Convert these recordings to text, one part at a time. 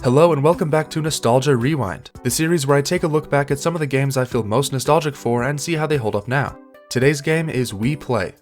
Hello and welcome back to Nostalgia Rewind, the series where I take a look back at some of the games I feel most nostalgic for and see how they hold up now. Today's game is Wii Play.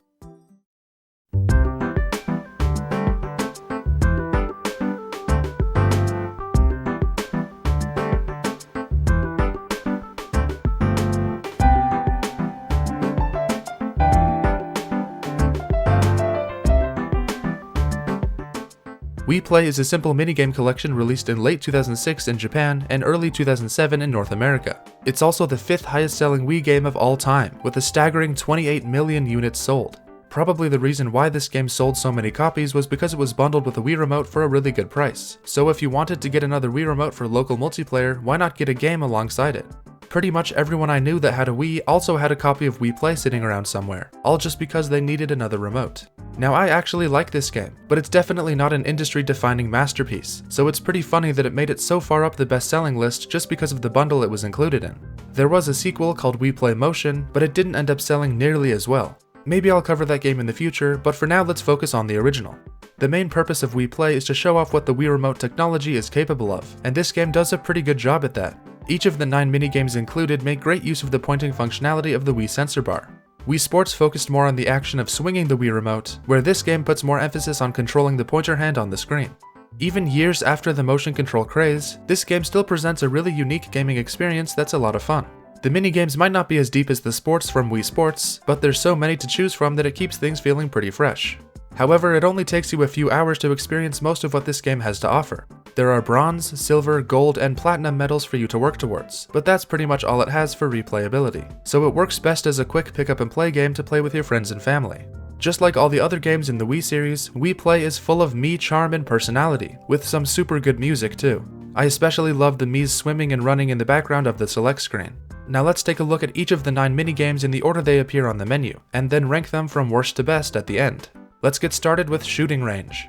Wii Play is a simple minigame collection released in late 2006 in Japan and early 2007 in North America. It's also the 5th highest selling Wii game of all time, with a staggering 28 million units sold. Probably the reason why this game sold so many copies was because it was bundled with a Wii Remote for a really good price. So if you wanted to get another Wii Remote for local multiplayer, why not get a game alongside it? Pretty much everyone I knew that had a Wii also had a copy of Wii Play sitting around somewhere, all just because they needed another remote. Now I actually like this game, but it's definitely not an industry-defining masterpiece, so it's pretty funny that it made it so far up the best-selling list just because of the bundle it was included in. There was a sequel called Wii Play Motion, but it didn't end up selling nearly as well. Maybe I'll cover that game in the future, but for now let's focus on the original. The main purpose of Wii Play is to show off what the Wii Remote technology is capable of, and this game does a pretty good job at that. Each of the 9 minigames included make great use of the pointing functionality of the Wii sensor bar. Wii Sports focused more on the action of swinging the Wii Remote, where this game puts more emphasis on controlling the pointer hand on the screen. Even years after the motion control craze, this game still presents a really unique gaming experience that's a lot of fun. The minigames might not be as deep as the sports from Wii Sports, but there's so many to choose from that it keeps things feeling pretty fresh. However, it only takes you a few hours to experience most of what this game has to offer. There are bronze, silver, gold, and platinum medals for you to work towards, but that's pretty much all it has for replayability, so it works best as a quick pick-up-and-play game to play with your friends and family. Just like all the other games in the Wii series, Wii Play is full of Mii charm and personality, with some super good music too. I especially love the Mii's swimming and running in the background of the select screen. Now let's take a look at each of the 9 minigames in the order they appear on the menu, and then rank them from worst to best at the end. Let's get started with Shooting Range.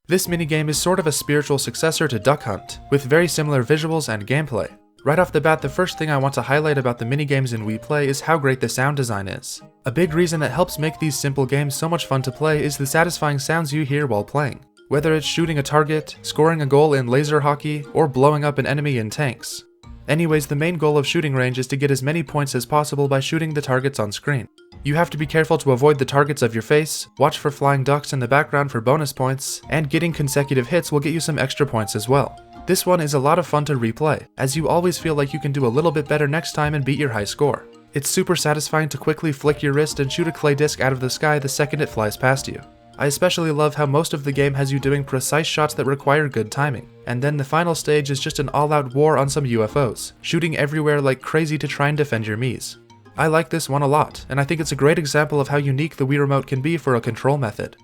This minigame is sort of a spiritual successor to Duck Hunt, with very similar visuals and gameplay. Right off the bat, the first thing I want to highlight about the minigames in Wii Play is how great the sound design is. A big reason that helps make these simple games so much fun to play is the satisfying sounds you hear while playing. Whether it's shooting a target, scoring a goal in laser hockey, or blowing up an enemy in tanks. Anyways, the main goal of Shooting Range is to get as many points as possible by shooting the targets on screen. You have to be careful to avoid the targets of your face, watch for flying ducks in the background for bonus points, and getting consecutive hits will get you some extra points as well. This one is a lot of fun to replay, as you always feel like you can do a little bit better next time and beat your high score. It's super satisfying to quickly flick your wrist and shoot a clay disc out of the sky the second it flies past you. I especially love how most of the game has you doing precise shots that require good timing, and then the final stage is just an all-out war on some UFOs, shooting everywhere like crazy to try and defend your Miis. I like this one a lot, and I think it's a great example of how unique the Wii Remote can be for a control method.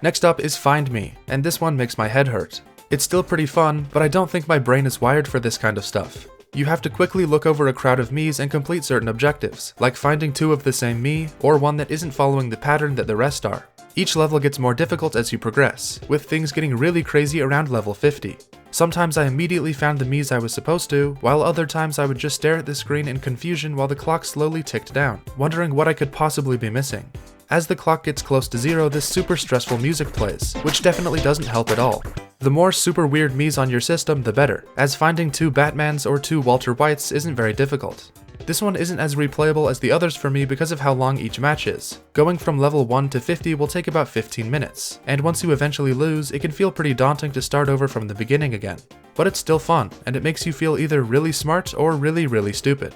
Next up is Find Me, and this one makes my head hurt. It's still pretty fun, but I don't think my brain is wired for this kind of stuff. You have to quickly look over a crowd of Miis and complete certain objectives, like finding 2 of the same Mii, or one that isn't following the pattern that the rest are. Each level gets more difficult as you progress, with things getting really crazy around level 50. Sometimes I immediately found the Miis I was supposed to, while other times I would just stare at the screen in confusion while the clock slowly ticked down, wondering what I could possibly be missing. As the clock gets close to 0, this super stressful music plays, which definitely doesn't help at all. The more super weird Miis on your system, the better, as finding 2 Batmans or 2 Walter Whites isn't very difficult. This one isn't as replayable as the others for me because of how long each match is. Going from level 1 to 50 will take about 15 minutes, and once you eventually lose, it can feel pretty daunting to start over from the beginning again. But it's still fun, and it makes you feel either really smart or really stupid.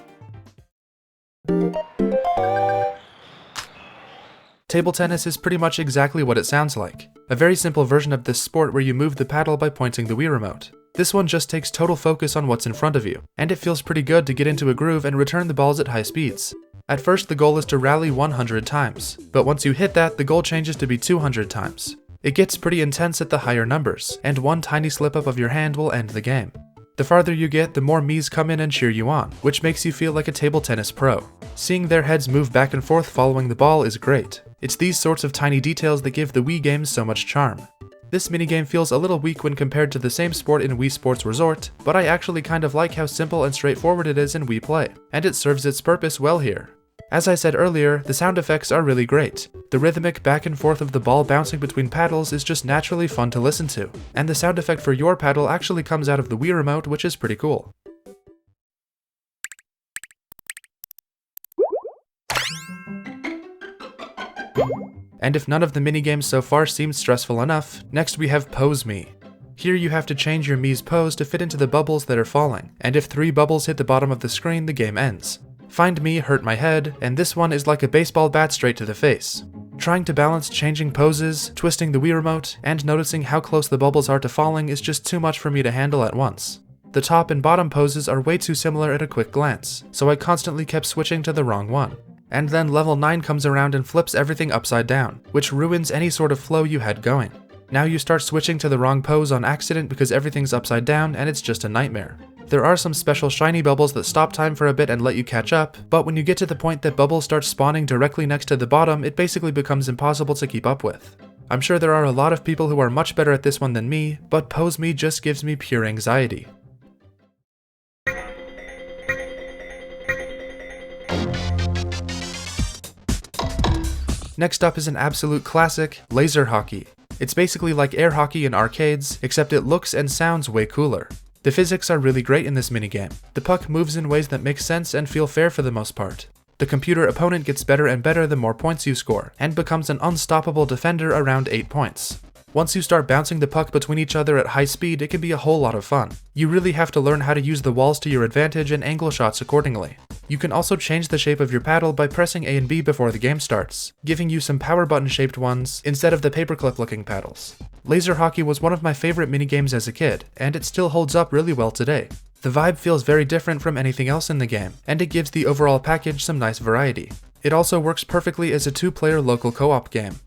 Table tennis is pretty much exactly what it sounds like. A very simple version of this sport where you move the paddle by pointing the Wii Remote. This one just takes total focus on what's in front of you, and it feels pretty good to get into a groove and return the balls at high speeds. At first, the goal is to rally 100 times, but once you hit that, the goal changes to be 200 times. It gets pretty intense at the higher numbers, and one tiny slip up of your hand will end the game. The farther you get, the more Miis come in and cheer you on, which makes you feel like a table tennis pro. Seeing their heads move back and forth following the ball is great. It's these sorts of tiny details that give the Wii games so much charm. This minigame feels a little weak when compared to the same sport in Wii Sports Resort, but I actually kind of like how simple and straightforward it is in Wii Play, and it serves its purpose well here. As I said earlier, the sound effects are really great. The rhythmic back and forth of the ball bouncing between paddles is just naturally fun to listen to, and the sound effect for your paddle actually comes out of the Wii Remote, which is pretty cool. And if none of the minigames so far seemed stressful enough, next we have Pose Me. Here you have to change your Mii's pose to fit into the bubbles that are falling, and if 3 bubbles hit the bottom of the screen, the game ends. Find Me, Hurt My Head, and this one is like a baseball bat straight to the face. Trying to balance changing poses, twisting the Wii Remote, and noticing how close the bubbles are to falling is just too much for me to handle at once. The top and bottom poses are way too similar at a quick glance, so I constantly kept switching to the wrong one. And then level 9 comes around and flips everything upside down, which ruins any sort of flow you had going. Now you start switching to the wrong pose on accident because everything's upside down and it's just a nightmare. There are some special shiny bubbles that stop time for a bit and let you catch up, but when you get to the point that bubbles start spawning directly next to the bottom, it basically becomes impossible to keep up with. I'm sure there are a lot of people who are much better at this one than me, but Pose Me just gives me pure anxiety. Next up is an absolute classic, Laser Hockey. It's basically like air hockey in arcades, except it looks and sounds way cooler. The physics are really great in this minigame. The puck moves in ways that make sense and feel fair for the most part. The computer opponent gets better and better the more points you score, and becomes an unstoppable defender around 8 points. Once you start bouncing the puck between each other at high speed, it can be a whole lot of fun. You really have to learn how to use the walls to your advantage and angle shots accordingly. You can also change the shape of your paddle by pressing A and B before the game starts, giving you some power button shaped ones instead of the paperclip looking paddles. Laser Hockey was one of my favorite minigames as a kid, and it still holds up really well today. The vibe feels very different from anything else in the game, and it gives the overall package some nice variety. It also works perfectly as a 2-player local co-op game.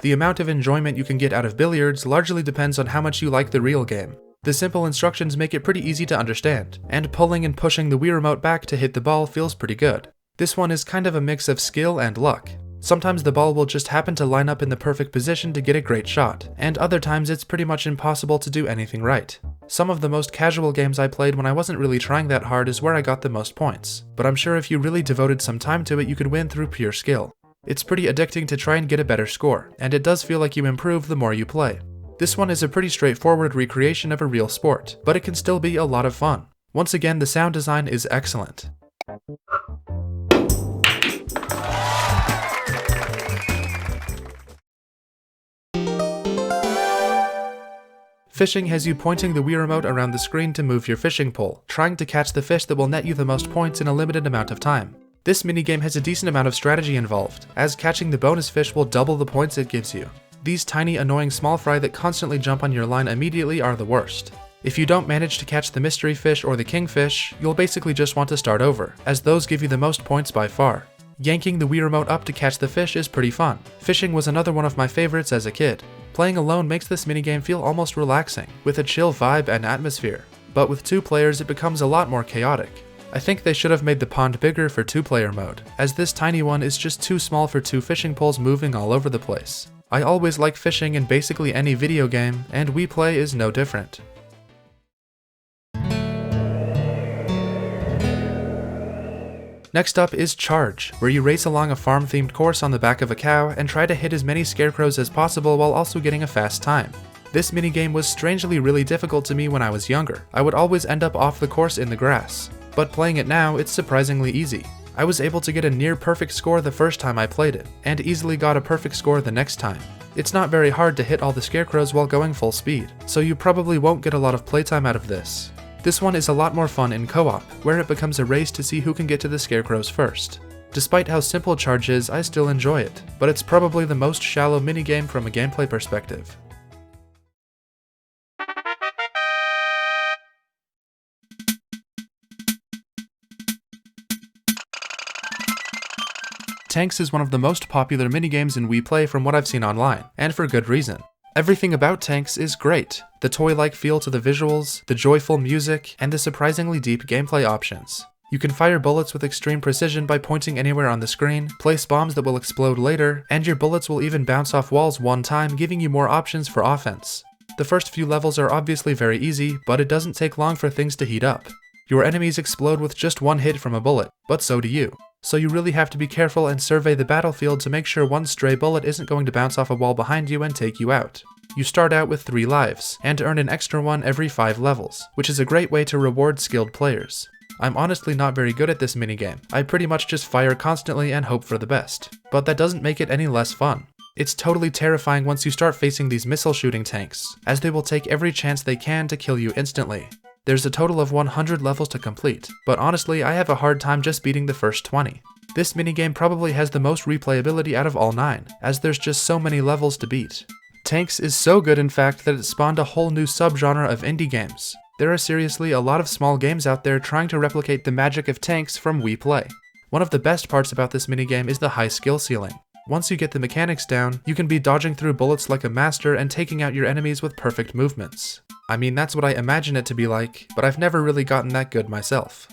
The amount of enjoyment you can get out of billiards largely depends on how much you like the real game. The simple instructions make it pretty easy to understand, and pulling and pushing the Wii Remote back to hit the ball feels pretty good. This one is kind of a mix of skill and luck. Sometimes the ball will just happen to line up in the perfect position to get a great shot, and other times it's pretty much impossible to do anything right. Some of the most casual games I played when I wasn't really trying that hard is where I got the most points, but I'm sure if you really devoted some time to it you could win through pure skill. It's pretty addicting to try and get a better score, and it does feel like you improve the more you play. This one is a pretty straightforward recreation of a real sport, but it can still be a lot of fun. Once again, the sound design is excellent. Fishing has you pointing the Wii Remote around the screen to move your fishing pole, trying to catch the fish that will net you the most points in a limited amount of time. This minigame has a decent amount of strategy involved, as catching the bonus fish will double the points it gives you. These tiny annoying small fry that constantly jump on your line immediately are the worst. If you don't manage to catch the mystery fish or the kingfish, you'll basically just want to start over, as those give you the most points by far. Yanking the Wii Remote up to catch the fish is pretty fun. Fishing was another one of my favorites as a kid. Playing alone makes this minigame feel almost relaxing, with a chill vibe and atmosphere. But with 2 players it becomes a lot more chaotic. I think they should have made the pond bigger for 2-player mode, as this tiny one is just too small for 2 fishing poles moving all over the place. I always like fishing in basically any video game, and Wii Play is no different. Next up is Charge, where you race along a farm-themed course on the back of a cow and try to hit as many scarecrows as possible while also getting a fast time. This minigame was strangely really difficult to me when I was younger. I would always end up off the course in the grass. But playing it now, it's surprisingly easy. I was able to get a near perfect score the first time I played it, and easily got a perfect score the next time. It's not very hard to hit all the scarecrows while going full speed, so you probably won't get a lot of playtime out of this. This one is a lot more fun in co-op, where it becomes a race to see who can get to the scarecrows first. Despite how simple Charge is, I still enjoy it, but it's probably the most shallow minigame from a gameplay perspective. Tanks is one of the most popular minigames in Wii Play from what I've seen online, and for good reason. Everything about Tanks is great. The toy-like feel to the visuals, the joyful music, and the surprisingly deep gameplay options. You can fire bullets with extreme precision by pointing anywhere on the screen, place bombs that will explode later, and your bullets will even bounce off walls one time, giving you more options for offense. The first few levels are obviously very easy, but it doesn't take long for things to heat up. Your enemies explode with just one hit from a bullet, but so do you. So you really have to be careful and survey the battlefield to make sure one stray bullet isn't going to bounce off a wall behind you and take you out. You start out with 3 lives, and earn an extra one every 5 levels, which is a great way to reward skilled players. I'm honestly not very good at this minigame. I pretty much just fire constantly and hope for the best. But that doesn't make it any less fun. It's totally terrifying once you start facing these missile shooting tanks, as they will take every chance they can to kill you instantly. There's a total of 100 levels to complete, but honestly I have a hard time just beating the first 20. This minigame probably has the most replayability out of all 9, as there's just so many levels to beat. Tanks is so good in fact that it spawned a whole new subgenre of indie games. There are seriously a lot of small games out there trying to replicate the magic of Tanks from Wii Play. One of the best parts about this minigame is the high skill ceiling. Once you get the mechanics down, you can be dodging through bullets like a master and taking out your enemies with perfect movements. I mean, that's what I imagine it to be like, but I've never really gotten that good myself.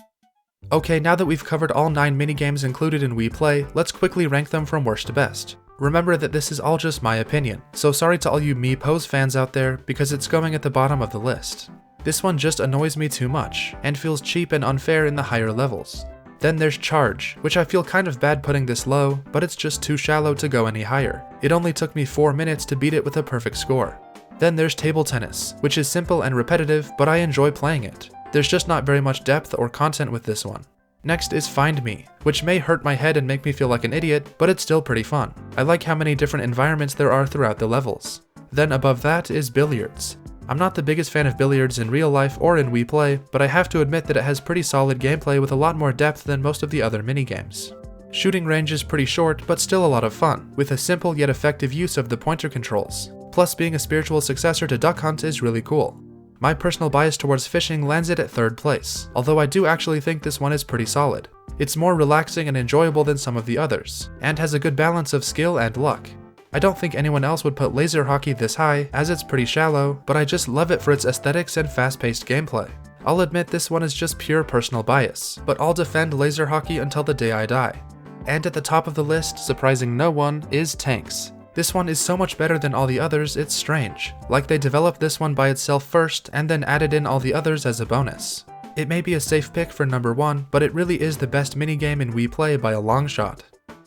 Okay, now that we've covered all 9 minigames included in Wii Play, let's quickly rank them from worst to best. Remember that this is all just my opinion, so sorry to all you Mii's fans out there, because it's going at the bottom of the list. This one just annoys me too much, and feels cheap and unfair in the higher levels. Then there's Charge, which I feel kind of bad putting this low, but it's just too shallow to go any higher. It only took me 4 minutes to beat it with a perfect score. Then there's Table Tennis, which is simple and repetitive, but I enjoy playing it. There's just not very much depth or content with this one. Next is Find Me, which may hurt my head and make me feel like an idiot, but it's still pretty fun. I like how many different environments there are throughout the levels. Then above that is Billiards. I'm not the biggest fan of billiards in real life or in Wii Play, but I have to admit that it has pretty solid gameplay with a lot more depth than most of the other minigames. Shooting range is pretty short, but still a lot of fun, with a simple yet effective use of the pointer controls. Plus, being a spiritual successor to Duck Hunt is really cool. My personal bias towards fishing lands it at 3rd place, although I do actually think this one is pretty solid. It's more relaxing and enjoyable than some of the others, and has a good balance of skill and luck. I don't think anyone else would put Laser Hockey this high, as it's pretty shallow, but I just love it for its aesthetics and fast-paced gameplay. I'll admit this one is just pure personal bias, but I'll defend Laser Hockey until the day I die. And at the top of the list, surprising no one, is Tanks. This one is so much better than all the others, it's strange. Like they developed this one by itself first, and then added in all the others as a bonus. It may be a safe pick for number 1, but it really is the best minigame in Wii Play by a long shot.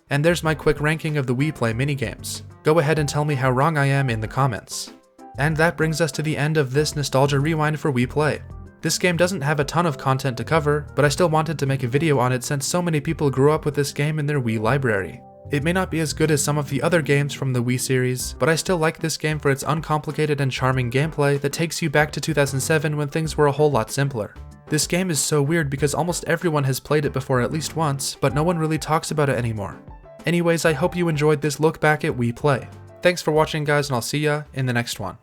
And there's my quick ranking of the Wii Play minigames. Go ahead and tell me how wrong I am in the comments. And that brings us to the end of this Nostalgia Rewind for Wii Play. This game doesn't have a ton of content to cover, but I still wanted to make a video on it since so many people grew up with this game in their Wii library. It may not be as good as some of the other games from the Wii series, but I still like this game for its uncomplicated and charming gameplay that takes you back to 2007 when things were a whole lot simpler. This game is so weird because almost everyone has played it before at least once, but no one really talks about it anymore. Anyways, I hope you enjoyed this look back at Wii Play. Thanks for watching guys, and I'll see ya in the next one.